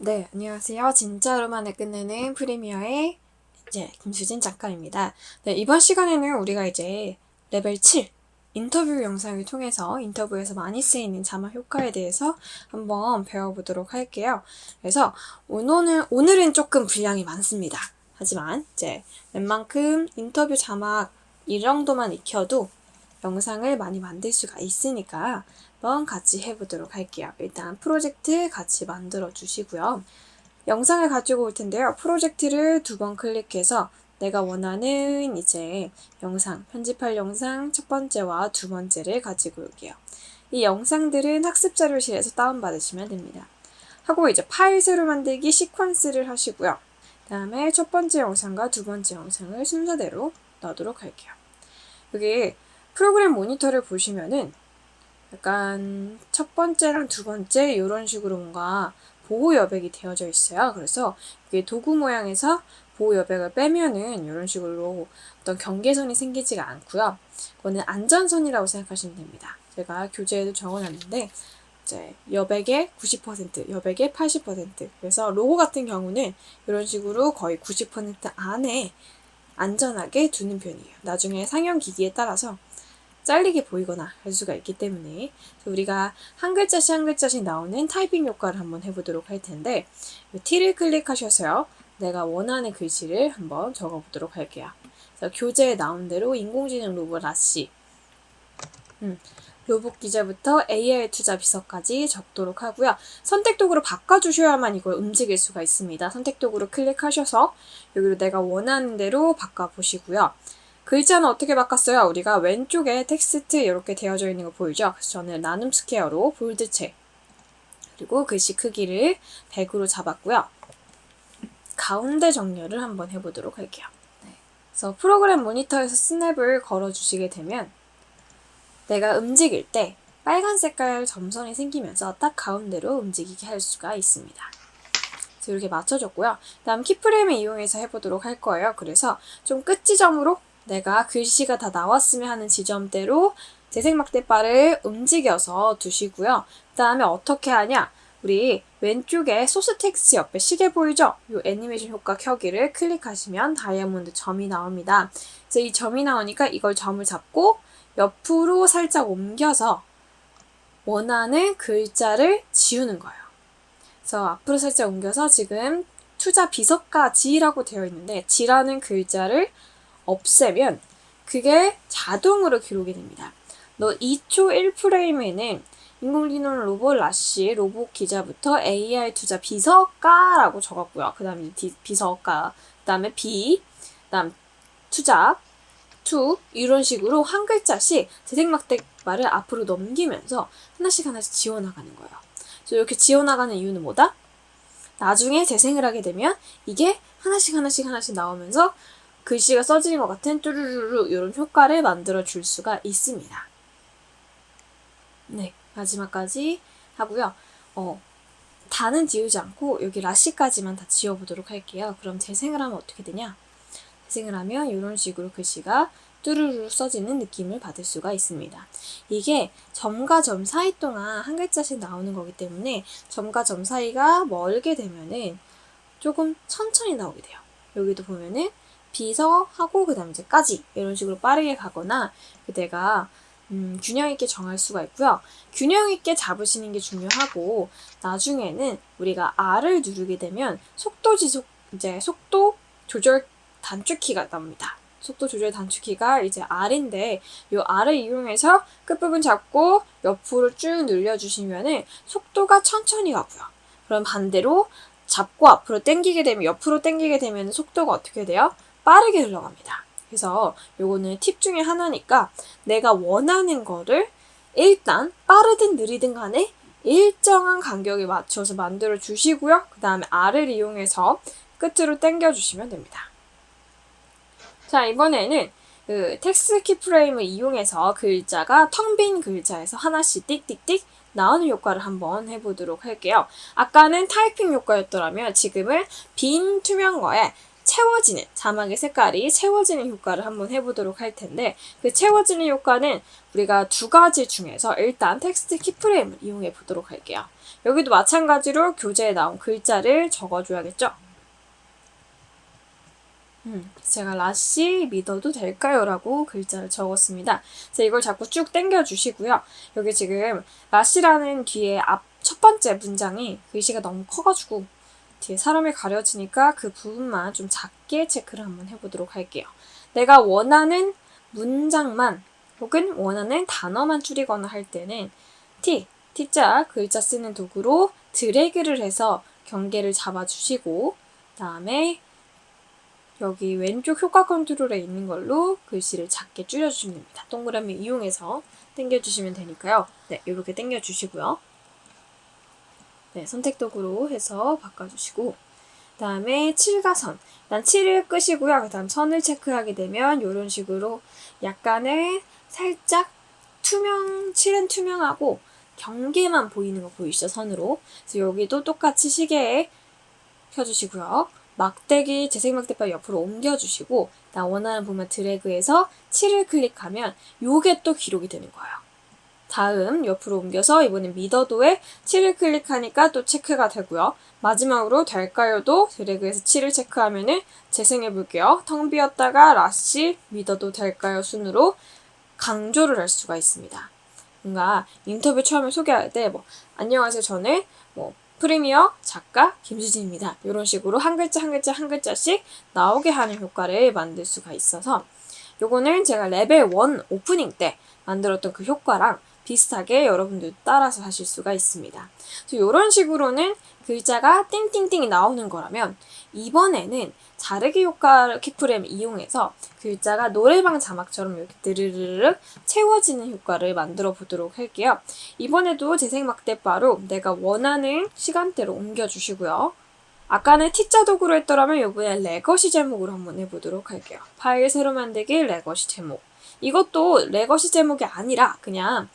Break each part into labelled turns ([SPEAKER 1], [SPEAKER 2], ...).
[SPEAKER 1] 네, 안녕하세요. 진짜로만을 끝내는 프리미어의 김수진 작가입니다. 네, 이번 시간에는 우리가 이제 레벨 7 인터뷰 영상을 통해서 인터뷰에서 많이 쓰이는 자막 효과에 대해서 한번 배워보도록 할게요. 그래서 오늘은 조금 분량이 많습니다. 하지만 이제 웬만큼 인터뷰 자막 이 정도만 익혀도 영상을 많이 만들 수가 있으니까 한번 같이 해보도록 할게요. 일단 프로젝트 같이 만들어 주시고요. 영상을 가지고 올 텐데요. 프로젝트를 2번 클릭해서 내가 원하는 이제 영상, 편집할 영상 첫 번째와 두 번째를 가지고 올게요. 이 영상들은 학습자료실에서 다운받으시면 됩니다. 하고 이제 파일 새로 만들기 시퀀스를 하시고요. 그 다음에 첫 번째 영상과 두 번째 영상을 순서대로 넣도록 할게요. 여기 프로그램 모니터를 보시면은 약간 첫 번째랑 두 번째 이런 식으로 뭔가 보호 여백이 되어져 있어요. 그래서 이게 도구 모양에서 보호 여백을 빼면은 이런 식으로 어떤 경계선이 생기지가 않고요. 그거는 안전선이라고 생각하시면 됩니다. 제가 교재에도 적어놨는데 이제 여백의 90%, 여백의 80%. 그래서 로고 같은 경우는 이런 식으로 거의 90% 안에 안전하게 두는 편이에요. 나중에 상용 기기에 따라서 잘리게 보이거나 할 수가 있기 때문에 우리가 한 글자씩 한 글자씩 나오는 타이핑 효과를 한번 해보도록 할 텐데 T를 클릭하셔서요. 내가 원하는 글씨를 한번 적어보도록 할게요. 그래서 교재에 나온 대로 인공지능 로봇 라씨 로봇 기자부터 AI 투자 비서까지 적도록 하고요. 선택 도구로 바꿔주셔야만 이걸 움직일 수가 있습니다. 선택 도구로 클릭하셔서 여기로 내가 원하는 대로 바꿔보시고요. 글자는 어떻게 바꿨어요? 우리가 왼쪽에 텍스트 이렇게 되어져 있는 거 보이죠? 그래서 저는 나눔 스퀘어로 볼드체 그리고 글씨 크기를 100으로 잡았고요. 가운데 정렬을 한번 해보도록 할게요. 그래서 프로그램 모니터에서 스냅을 걸어주시게 되면 내가 움직일 때 빨간 색깔 점선이 생기면서 딱 가운데로 움직이게 할 수가 있습니다. 그래서 이렇게 맞춰줬고요. 다음 키프레임을 이용해서 해보도록 할 거예요. 그래서 좀 끝 지점으로 내가 글씨가 다 나왔으면 하는 지점대로 재생 막대바를 움직여서 두시고요. 그 다음에 어떻게 하냐? 우리 왼쪽에 소스 텍스트 옆에 시계 보이죠? 이 애니메이션 효과 켜기를 클릭하시면 다이아몬드 점이 나옵니다. 그래서 이 점이 나오니까 이걸 점을 잡고 옆으로 살짝 옮겨서 원하는 글자를 지우는 거예요. 그래서 앞으로 살짝 옮겨서 지금 투자 비서가 지라고 되어 있는데 지라는 글자를 없애면 그게 자동으로 기록이 됩니다. 너 2초 1프레임에는 인공지능 로봇 라씨 로봇 기자부터 AI 투자 비서가라고 적었고요. 그 다음에 비서가, 그 다음에 비, 그 다음 투자, 투 이런 식으로 한 글자씩 재생막대말을 앞으로 넘기면서 하나씩 지워나가는 거예요. 그래서 이렇게 지워나가는 이유는 뭐다? 나중에 재생을 하게 되면 이게 하나씩 나오면서 글씨가 써지는 것 같은 뚜루루루 이런 효과를 만들어 줄 수가 있습니다. 네, 마지막까지 하고요. 다는 지우지 않고 여기 라시까지만 다 지워보도록 할게요. 그럼 재생을 하면 어떻게 되냐? 재생을 하면 이런 식으로 글씨가 뚜루루루 써지는 느낌을 받을 수가 있습니다. 이게 점과 점 사이 동안 한 글자씩 나오는 거기 때문에 점과 점 사이가 멀게 되면은 조금 천천히 나오게 돼요. 여기도 보면은 비서하고 그 다음에 이제 까지 이런 식으로 빠르게 가거나 내가 균형 있게 정할 수가 있고요. 균형 있게 잡으시는 게 중요하고 나중에는 우리가 R을 누르게 되면 속도 조절 단축키가 나옵니다. 속도 조절 단축키가 이제 R인데 이 R을 이용해서 끝부분 잡고 옆으로 쭉 늘려주시면은 속도가 천천히 가고요. 그럼 반대로 잡고 앞으로 당기게 되면 옆으로 당기게 되면 속도가 어떻게 돼요? 빠르게 흘러갑니다. 그래서 요거는 팁 중에 하나니까 내가 원하는 거를 일단 빠르든 느리든 간에 일정한 간격에 맞춰서 만들어 주시고요. 그 다음에 R을 이용해서 끝으로 당겨 주시면 됩니다. 자, 이번에는 그 텍스트 키프레임을 이용해서 글자가 텅 빈 글자에서 하나씩 띡띡띡 나오는 효과를 한번 해보도록 할게요. 아까는 타이핑 효과였더라면 지금은 빈 투명거에 채워지는, 자막의 색깔이 채워지는 효과를 한번 해보도록 할 텐데, 그 채워지는 효과는 우리가 두 가지 중에서 일단 텍스트 키프레임을 이용해 보도록 할게요. 여기도 마찬가지로 교재에 나온 글자를 적어줘야겠죠? 제가 라씨 믿어도 될까요? 라고 글자를 적었습니다. 그래서 이걸 자꾸 쭉 당겨주시고요. 여기 지금 라씨라는 뒤에 첫 번째 문장이 글씨가 너무 커가지고 뒤에 사람이 가려지니까 그 부분만 좀 작게 체크를 한번 해보도록 할게요. 내가 원하는 문장만 혹은 원하는 단어만 줄이거나 할 때는 T자 글자 쓰는 도구로 드래그를 해서 경계를 잡아주시고 그 다음에 여기 왼쪽 효과 컨트롤에 있는 걸로 글씨를 작게 줄여주시면 됩니다. 동그라미 이용해서 당겨주시면 되니까요. 네, 이렇게 당겨주시고요. 네, 선택 도구로 해서 바꿔주시고 그 다음에 칠가선 일단 칠을 끄시고요. 그 다음 선을 체크하게 되면 이런 식으로 약간의 살짝 칠은 투명하고 경계만 보이는 거 보이시죠? 선으로. 그래서 여기도 똑같이 시계에 켜주시고요. 막대기, 재생 막대발 옆으로 옮겨주시고 나 원하는 부분만 드래그해서 7을 클릭하면 요게 또 기록이 되는 거예요. 다음 옆으로 옮겨서 이번엔 믿어도에 7을 클릭하니까 또 체크가 되고요. 마지막으로 될까요도 드래그해서 7을 체크하면은 재생해 볼게요. 텅 비었다가 라씨 믿어도 될까요 순으로 강조를 할 수가 있습니다. 뭔가 인터뷰 처음에 소개할 때 안녕하세요 저는 프리미어 작가 김수진입니다. 이런 식으로 한 글자 한 글자 한 글자씩 나오게 하는 효과를 만들 수가 있어서 요거는 제가 레벨 1 오프닝 때 만들었던 그 효과랑 비슷하게 여러분들 따라서 하실 수가 있습니다. 그래서 이런 식으로는 글자가 띵띵띵이 나오는 거라면 이번에는 자르기 효과 키프레임을 이용해서 글자가 노래방 자막처럼 이렇게 드르르륵 채워지는 효과를 만들어 보도록 할게요. 이번에도 재생 막대바로 내가 원하는 시간대로 옮겨주시고요. 아까는 T자 도구로 했더라면 이번엔 레거시 제목으로 한번 해보도록 할게요. 파일 새로 만들기 레거시 제목. 이것도 레거시 제목이 아니라 그냥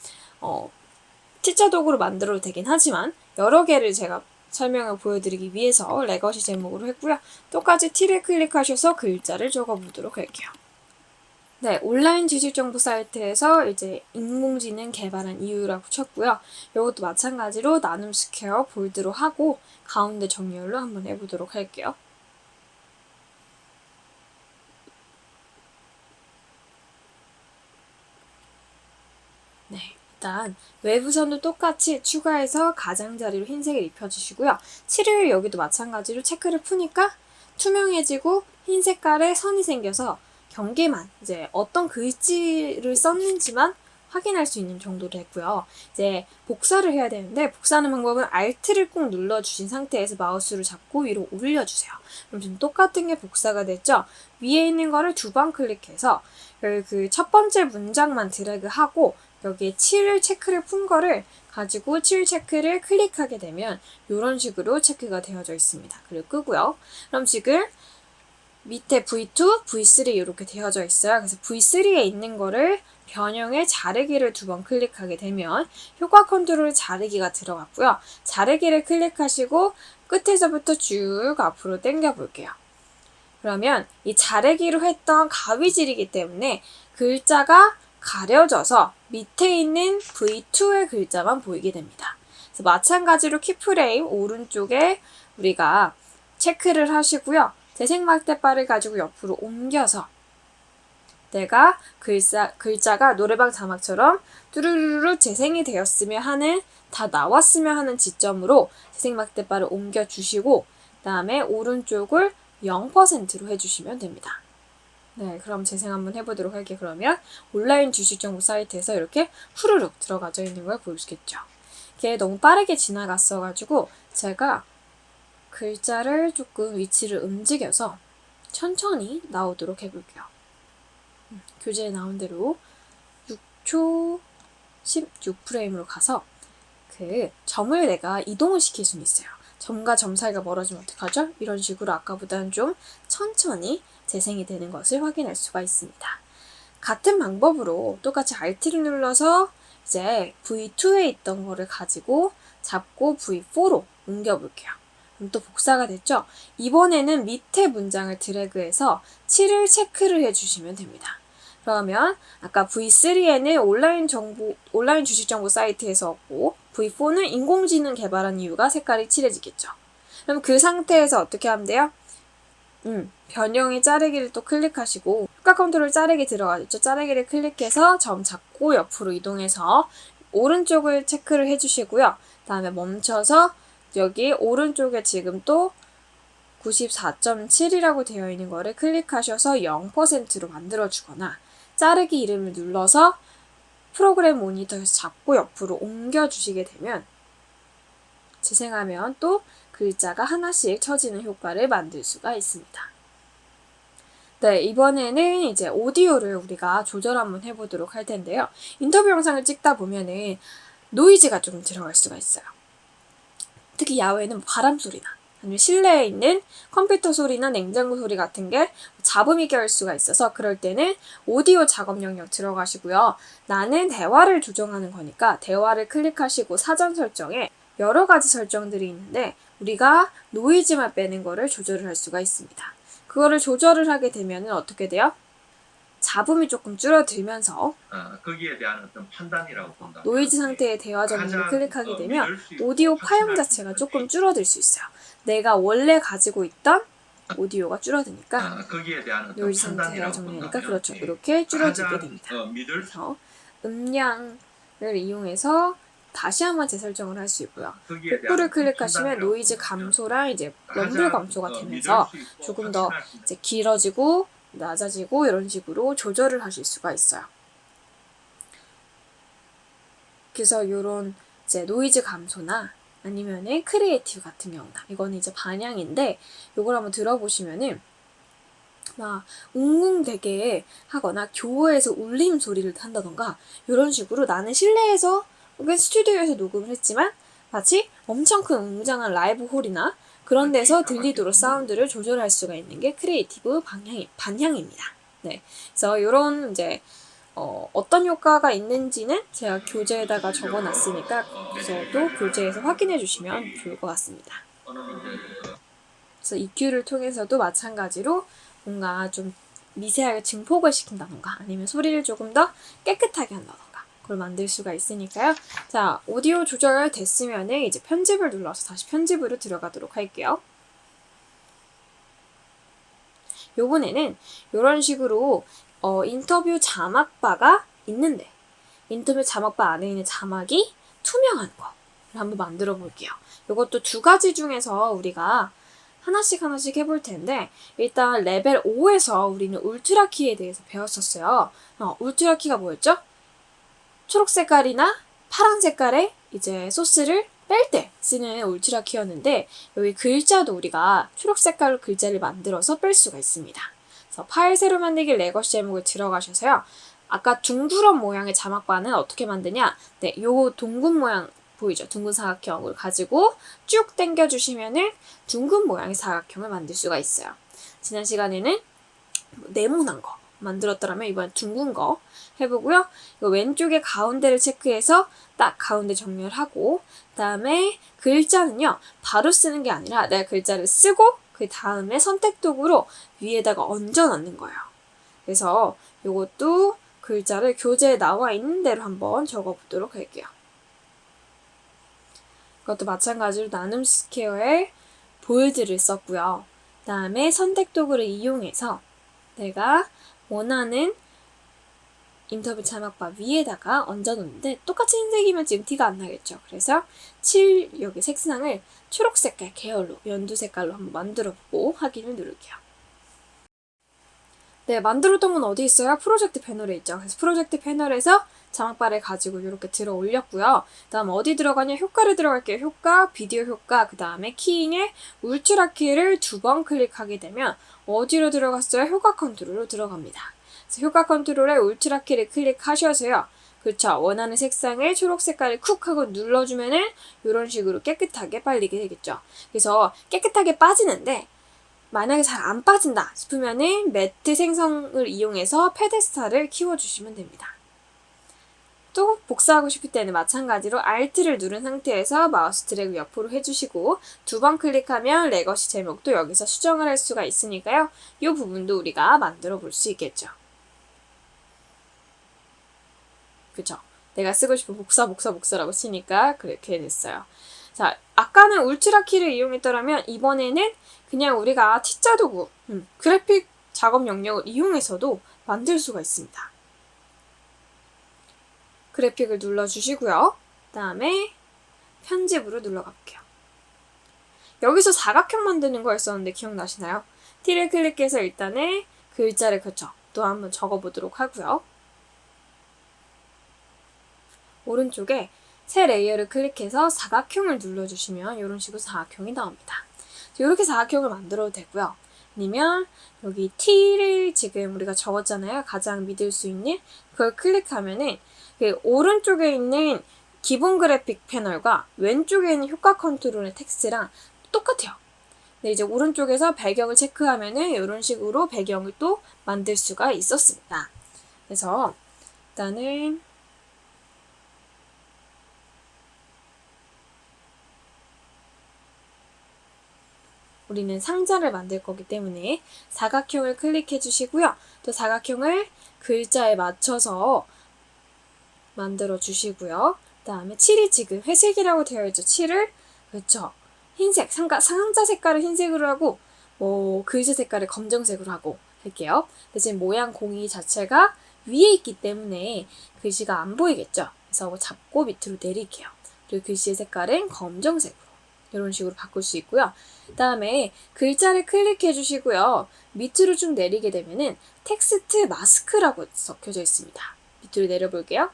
[SPEAKER 1] T자 도구로 만들어도 되긴 하지만 여러 개를 제가 설명을 보여드리기 위해서 레거시 제목으로 했고요. 똑같이 T를 클릭하셔서 글자를 적어보도록 할게요. 네, 온라인 지식정보 사이트에서 이제 인공지능 개발한 이유라고 쳤고요. 이것도 마찬가지로 나눔 스퀘어 볼드로 하고 가운데 정렬로 한번 해보도록 할게요. 네, 일단 외부선도 똑같이 추가해서 가장자리로 흰색을 입혀주시고요. 7을 여기도 마찬가지로 체크를 푸니까 투명해지고 흰 색깔의 선이 생겨서 경계만 이제 어떤 글씨를 썼는지만 확인할 수 있는 정도로 했고요. 이제 복사를 해야 되는데 복사하는 방법은 Alt를 꾹 눌러주신 상태에서 마우스를 잡고 위로 올려주세요. 그럼 지금 똑같은 게 복사가 됐죠? 위에 있는 거를 2번 클릭해서 그 첫 번째 문장만 드래그하고 여기에 7을 체크를 푼 거를 가지고 7 체크를 클릭하게 되면 이런 식으로 체크가 되어져 있습니다. 그리고 끄고요. 그럼 지금 밑에 V2, V3 이렇게 되어져 있어요. 그래서 V3에 있는 거를 변형에 자르기를 2번 클릭하게 되면 효과 컨트롤 자르기가 들어갔고요. 자르기를 클릭하시고 끝에서부터 쭉 앞으로 당겨 볼게요. 그러면 이 자르기로 했던 가위질이기 때문에 글자가 가려져서 밑에 있는 V2의 글자만 보이게 됩니다. 그래서 마찬가지로 키프레임 오른쪽에 우리가 체크를 하시고요. 재생 막대바를 가지고 옆으로 옮겨서 내가 글자가 노래방 자막처럼 뚜루루루 재생이 되었으며 하는 다 나왔으며 하는 지점으로 재생 막대바를 옮겨주시고 그 다음에 오른쪽을 0%로 해주시면 됩니다. 네, 그럼 재생 한번 해보도록 할게요. 그러면 온라인 주식정보 사이트에서 이렇게 후루룩 들어가져 있는 걸 보시겠죠. 이게 너무 빠르게 지나갔어가지고 제가 글자를 조금 위치를 움직여서 천천히 나오도록 해볼게요. 교재에 나온 대로 6초 16프레임으로 가서 그 점을 내가 이동을 시킬 수는 있어요. 점과 점 사이가 멀어지면 어떡하죠? 이런 식으로 아까보다는 좀 천천히 재생이 되는 것을 확인할 수가 있습니다. 같은 방법으로 똑같이 Alt를 눌러서 이제 V2에 있던 거를 가지고 잡고 V4로 옮겨볼게요. 그럼 또 복사가 됐죠? 이번에는 밑에 문장을 드래그해서 7을 체크를 해주시면 됩니다. 그러면 아까 V3에는 온라인 주식 정보 사이트에서 얻고 V4는 인공지능 개발한 이유가 색깔이 칠해지겠죠. 그럼 그 상태에서 어떻게 하면 돼요? 변형의 자르기를 또 클릭하시고 효과 컨트롤 자르기 들어가겠죠. 자르기를 클릭해서 점 잡고 옆으로 이동해서 오른쪽을 체크를 해주시고요. 다음에 멈춰서 여기 오른쪽에 지금 또 94.7이라고 되어 있는 거를 클릭하셔서 0%로 만들어주거나 자르기 이름을 눌러서 프로그램 모니터에서 잡고 옆으로 옮겨주시게 되면 재생하면 또 글자가 하나씩 쳐지는 효과를 만들 수가 있습니다. 네, 이번에는 이제 오디오를 우리가 조절 한번 해보도록 할 텐데요. 인터뷰 영상을 찍다 보면은 노이즈가 조금 들어갈 수가 있어요. 특히 야외는 바람 소리나 아니면 실내에 있는 컴퓨터 소리나 냉장고 소리 같은 게 잡음이 껴일 수가 있어서 그럴 때는 오디오 작업 영역 들어가시고요. 나는 대화를 조정하는 거니까 대화를 클릭하시고 사전 설정에 여러 가지 설정들이 있는데 우리가 노이즈만 빼는 거를 조절을 할 수가 있습니다. 그거를 조절을 하게 되면 어떻게 돼요? 잡음이 조금 줄어들면서
[SPEAKER 2] 거기에 대한 어떤 판단이라고 본다.
[SPEAKER 1] 노이즈 상태의 대화 정리를 클릭하게 되면 오디오 파형 자체가 조금 줄어들 수 있어요. 내가 원래 가지고 있던 오디오가 줄어드니까
[SPEAKER 2] 거기에 대한
[SPEAKER 1] 노이즈 상태 대화 정리하니까 그렇죠. 이렇게 줄어들게 됩니다. 그래서 음량을 이용해서 다시 한번 재설정을 할 수 있고요. 복구를 클릭하시면 노이즈 감소랑 이제 럼블 감소가 되면서 조금 더 이제 길어지고 낮아지고 이런 식으로 조절을 하실 수가 있어요. 그래서 이런 이제 노이즈 감소나 아니면은 크리에이티브 같은 경우나 이거는 이제 반향인데 이걸 한번 들어보시면은 막 웅웅대게 하거나 교회에서 울림 소리를 한다던가 이런 식으로 나는 실내에서 혹은 스튜디오에서 녹음을 했지만 마치 엄청 큰 웅장한 라이브 홀이나 그런 데서 들리도록 사운드를 조절할 수가 있는 게 크리에이티브 반향입니다. 네, 그래서 이런 이제 어떤 효과가 있는지는 제가 교재에다가 적어놨으니까 거기서도 교재에서 확인해 주시면 좋을 것 같습니다. 그래서 EQ를 통해서도 마찬가지로 뭔가 좀 미세하게 증폭을 시킨다던가 아니면 소리를 조금 더 깨끗하게 한다던가 그걸 만들 수가 있으니까요. 자, 오디오 조절 됐으면은 이제 편집을 눌러서 다시 편집으로 들어가도록 할게요. 요번에는 이런 식으로 인터뷰 자막바가 있는데 인터뷰 자막바 안에 있는 자막이 투명한 거를 한번 만들어 볼게요. 이것도 두 가지 중에서 우리가 하나씩 해볼 텐데 일단 레벨 5에서 우리는 울트라 키에 대해서 배웠었어요. 울트라 키가 뭐였죠? 초록 색깔이나 파란 색깔의 이제 소스를 뺄 때 쓰는 울트라 키였는데 여기 글자도 우리가 초록 색깔로 글자를 만들어서 뺄 수가 있습니다. 그래서 파일 새로 만들기 레거시 제목을 들어가셔서요. 아까 둥그런 모양의 자막바는 어떻게 만드냐? 네, 요 동근 모양 보이죠? 둥근 사각형을 가지고 쭉 당겨주시면은 둥근 모양의 사각형을 만들 수가 있어요. 지난 시간에는 네모난 거 만들었더라면 이번엔 둥근 거 해보고요. 이거 왼쪽에 가운데를 체크해서 딱 가운데 정렬하고 그다음에 글자는요. 바로 쓰는 게 아니라 내가 글자를 쓰고 그 다음에 선택 도구로 위에다가 얹어 넣는 거예요. 그래서 이것도 글자를 교재에 나와 있는 대로 한번 적어보도록 할게요. 그것도 마찬가지로 나눔 스퀘어에 볼드를 썼고요. 그 다음에 선택 도구를 이용해서 내가 원하는 인터뷰 자막바 위에다가 얹어놓는데 똑같이 흰색이면 지금 티가 안 나겠죠. 그래서 여기 색상을 초록 색깔 계열로 연두 색깔로 한번 만들어보고 확인을 누를게요. 네, 만들었던 건 어디 있어요? 프로젝트 패널에 있죠. 그래서 프로젝트 패널에서 자막바를 가지고 이렇게 들어 올렸고요. 그 다음 어디 들어가냐? 효과를 들어갈게요. 효과, 비디오 효과, 그 다음에 키잉에 울트라 키를 2번 클릭하게 되면 어디로 들어갔어요? 효과 컨트롤로 들어갑니다. 그래서 효과 컨트롤에 울트라 키를 클릭하셔서요. 그렇죠. 원하는 색상을 초록 색깔을 쿡 하고 눌러주면은 이런 식으로 깨끗하게 빨리게 되겠죠. 그래서 깨끗하게 빠지는데 만약에 잘 안 빠진다 싶으면은 매트 생성을 이용해서 페데스탈을 키워주시면 됩니다. 또 복사하고 싶을 때는 마찬가지로 Alt를 누른 상태에서 마우스 드래그 옆으로 해주시고 2번 클릭하면 레거시 제목도 여기서 수정을 할 수가 있으니까요. 이 부분도 우리가 만들어 볼 수 있겠죠. 그쵸? 내가 쓰고 싶은 복사라고 치니까 그렇게 됐어요. 자, 아까는 울트라 키를 이용했더라면 이번에는 그냥 우리가 T자 도구, 그래픽 작업 영역을 이용해서도 만들 수가 있습니다. 그래픽을 눌러주시고요. 그 다음에 편집으로 눌러가 볼게요. 여기서 사각형 만드는 거였었는데 기억나시나요? T를 클릭해서 일단은 글자를 또 한번 적어보도록 하고요. 오른쪽에 새 레이어를 클릭해서 사각형을 눌러주시면 이런 식으로 사각형이 나옵니다. 이렇게 사각형을 만들어도 되고요. 아니면 여기 T를 지금 우리가 적었잖아요. 가장 믿을 수 있는 그걸 클릭하면은 그 오른쪽에 있는 기본 그래픽 패널과 왼쪽에 있는 효과 컨트롤의 텍스트랑 똑같아요. 근데 이제 오른쪽에서 배경을 체크하면은 이런 식으로 배경을 또 만들 수가 있었습니다. 그래서 일단은 우리는 상자를 만들 거기 때문에 사각형을 클릭해 주시고요. 또 사각형을 글자에 맞춰서 만들어 주시고요. 그 다음에 7이 지금 회색이라고 되어 있죠. 7을 그렇죠. 흰색, 상자 색깔을 흰색으로 하고 글자 색깔을 검정색으로 하고 할게요. 근데 지금 모양 공이 자체가 위에 있기 때문에 글씨가 안 보이겠죠. 그래서 잡고 밑으로 내릴게요. 그리고 글씨의 색깔은 검정색으로 이런 식으로 바꿀 수 있고요. 그 다음에 글자를 클릭해 주시고요. 밑으로 쭉 내리게 되면은 텍스트 마스크라고 적혀져 있습니다. 밑으로 내려볼게요.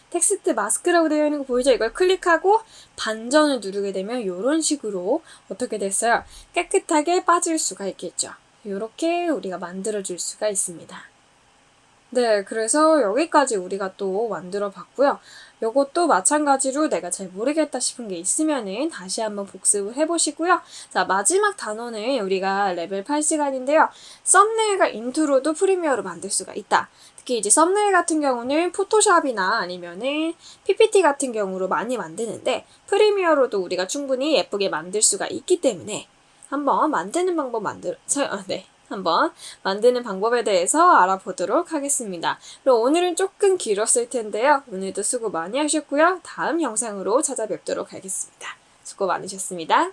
[SPEAKER 1] 텍스트 마스크라고 되어 있는 거 보이죠? 이걸 클릭하고 반전을 누르게 되면 이런 식으로 어떻게 됐어요? 깨끗하게 빠질 수가 있겠죠. 이렇게 우리가 만들어 줄 수가 있습니다. 네, 그래서 여기까지 우리가 또 만들어 봤고요. 요것도 마찬가지로 내가 잘 모르겠다 싶은 게 있으면은 다시 한번 복습을 해보시고요. 자, 마지막 단원은 우리가 레벨 8시간인데요. 썸네일과 인트로도 프리미어로 만들 수가 있다. 특히 이제 썸네일 같은 경우는 포토샵이나 아니면은 PPT 같은 경우로 많이 만드는데 프리미어로도 우리가 충분히 예쁘게 만들 수가 있기 때문에 한번 만드는 방법에 대해서 알아보도록 하겠습니다. 그럼 오늘은 조금 길었을 텐데요. 오늘도 수고 많이 하셨고요. 다음 영상으로 찾아뵙도록 하겠습니다. 수고 많으셨습니다.